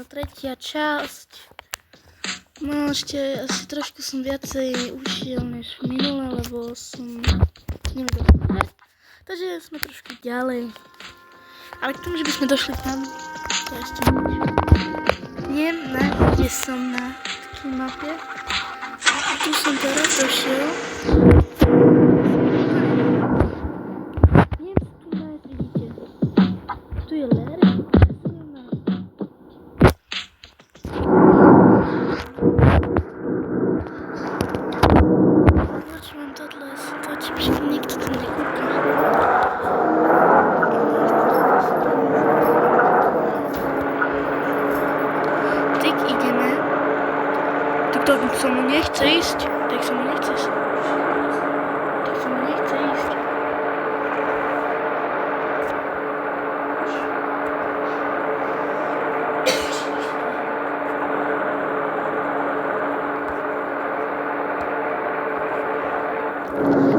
tretia časť. No ešte asi trošku som viacej ušiel než minule, lebo som nevedel. Takže sme trošku ďalej. Ale k tomu, že by sme došli tam, to ešte nič. Nie, kde som na takej mape. Tu som teraz došiel. Nie, tu nájsť vidíte. Tu je Larry. Zobačím tohle, zobačím, že nikto tam nekúka. Tak ideme. Tak to sa mu nechce ísť. Tak sa mu nechce ísť. Tak sa mu nechce ísť.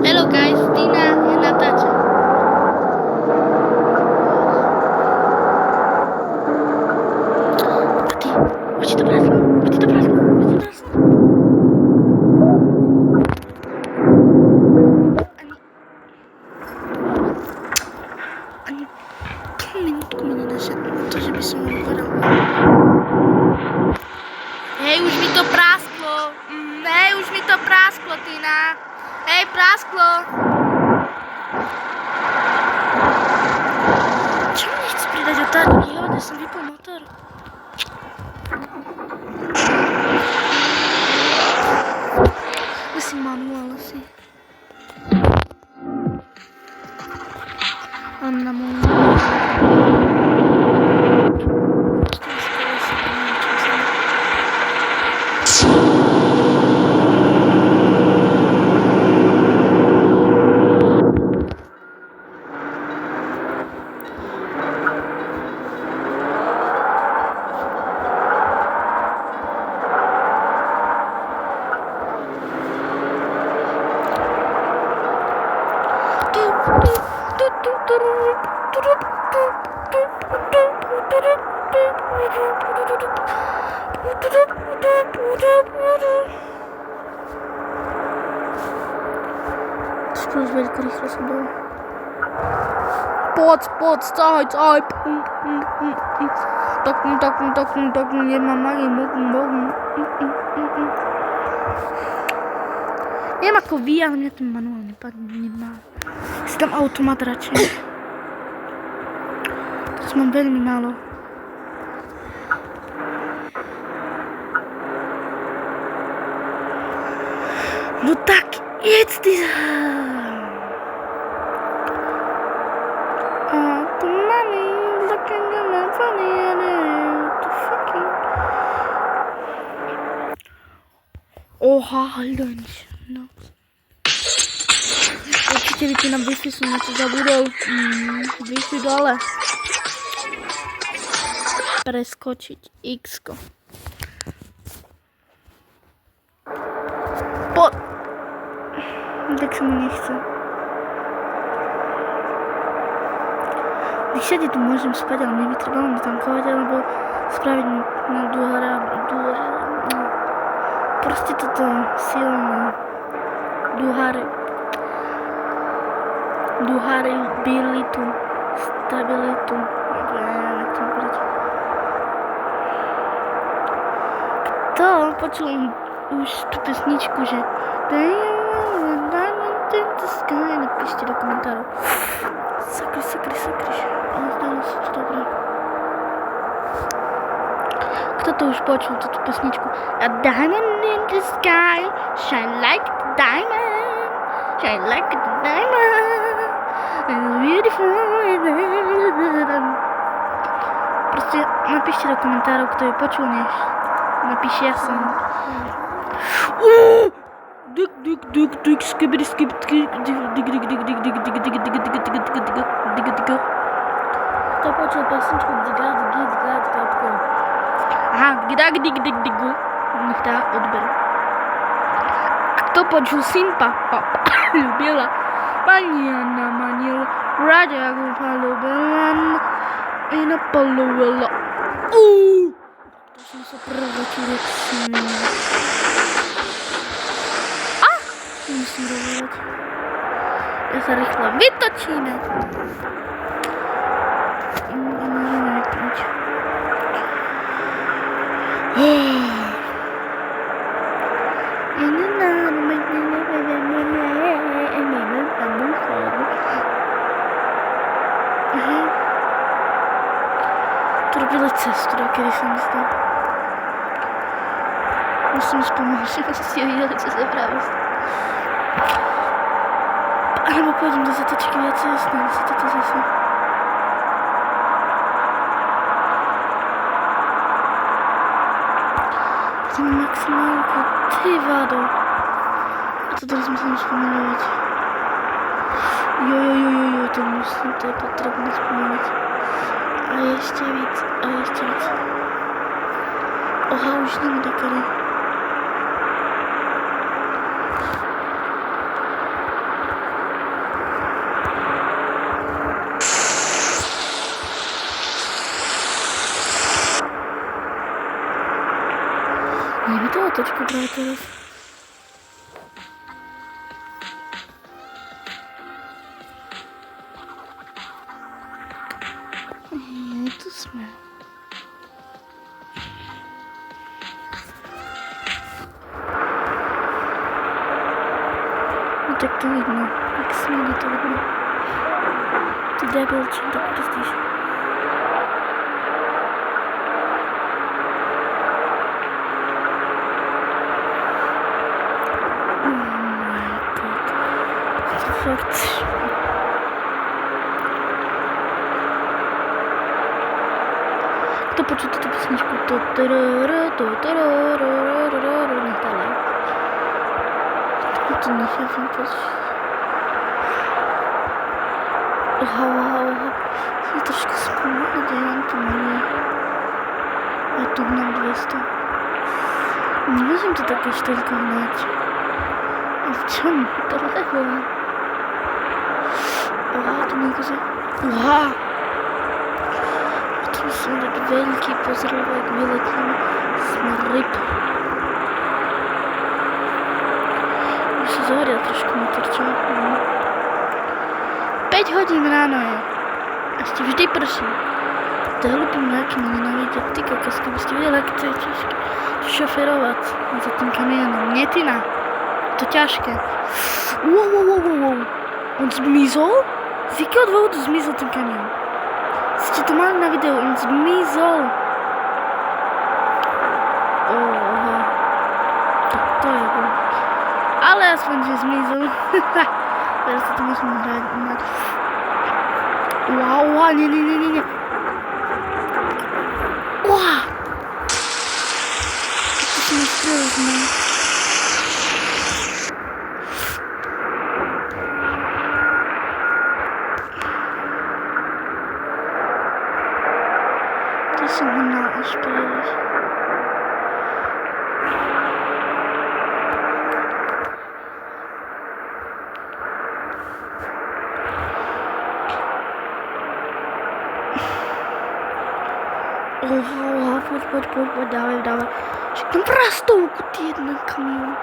Hello guys, Tina je natáča. A ty, už ti to praslo, už ti to praslo, už ti to praslo. Ani pol minútku mi nedáš na to, že by som vám povedal. Hej, už mi to prasklo. Hej, už mi to prasklo, Tina. Hej, prasklo. Čo mi nechci pridať otáčky? Jode, som vypol motor. Musím manuál asi. Anna môj. Už veľmi rýchlo som dal. Poď, stahaj. Tak, nemám ani mogu. Neviem ako vy, ale mňa ten manuál nemá. Si tam automat radšej. To mám veľmi málo. No tak, jedz ty. Oha, lunch. No. Určite vypínam Wi-Fi, som na to zabudol. Wi-Fi dole. Preskočiť X-ko. Tak sa mu nechce. Všade tu môžem spať, ale mne by trebalo natankovať, alebo spraviť mi na dôhra. Proste toto silné. Duharibilitu. Stabilitu. Neviem, jak to povedať. Kto počul už tú pesničku, že napíšte do komentárov. Sakry. Ale zdalo sa to dobré. Kto to už počul, túto pesničku? A diamond in the sky, shine like a diamond, shine like a diamond, and beautiful. Proste napíšte do komentárov, kto je počul, než napíšte ja som. Duk, skibidi, Kto počul pesničku Diga. Aha, dig. Nech dá odber. Kto počul Simpa? Ľubila. Pani Anna manila. Radia go palubila. I napalubila. Musím sa prevrátiť, jak som... Musím rolovať. Ja sa rýchlo vytočíme. Môžeme vypnúť. To robili cestu, kedy som myslel. Musím spomenúť, že ste videli, čo sa práve stalo. Alebo pôjdem do zatočky viacej, snad sa toto zase. Chcem maximálku, ty vádo. A to teraz musím spomenúť. Jo, to je potrebné spomenúť. A ešte víc, Oha, už neviem dokedy. Nevím to otočku právě teraz. Tu jsme. No tak to vidno, jak směně to vidno. Ty debilčí, tak brzdíš. Fakt. Kto počul túto pesničku? Nech dále. To nechápem počuť. Oha. Som trošku spomalil, ja mám to malé. Ja tu hnám 200. Nemôžem to také štelko hnať. A v čom? To lebo. Oha, to niekože... Oha! To musím dať veľký pozor, lebo ak vyletíme, sme ryb. Už sa zahoril trošku motor, čo? 5 hodín ráno je. A ešte vždy prší. To je hlupý mráky ma nenávidia. Ty kokos, keby ste videli, ak to je ťažké šoferovať za tým kamionom. Netina. To ťažké. Wow. On zmizol? Z jakého dôvodu zmizol ten kamión? Ste to mali na videu, on zmizol. Oha. Tak to je bol. Ale aspoň, že zmizol. Teraz sa to môžeme hrať. Wow, nie. Wow. To som strelil. To som ho mal až príliš. Oha, poď, dávaj. Však tam prastovku, ty jeden kamión.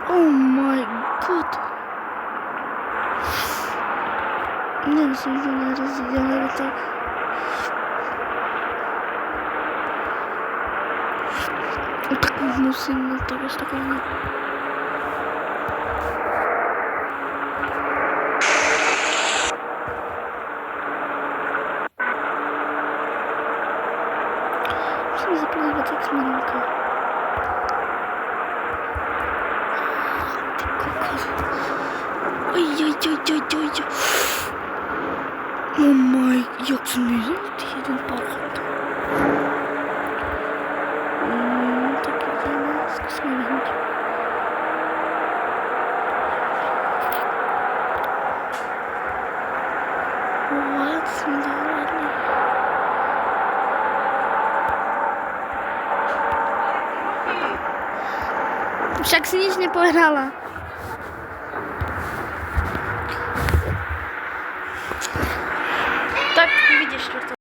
Oh my god. Nemusím to narazit, ale tak. Tak musím, tak až takový. Musím zaplývat jak směrunka. Oj. Oh my, jak zmizel ty jeden parchat. Tak jdeme, zkusíme vyhnout. What, jsme dohledli. Však si nič nepovedala. tak vidíš, štvrtú.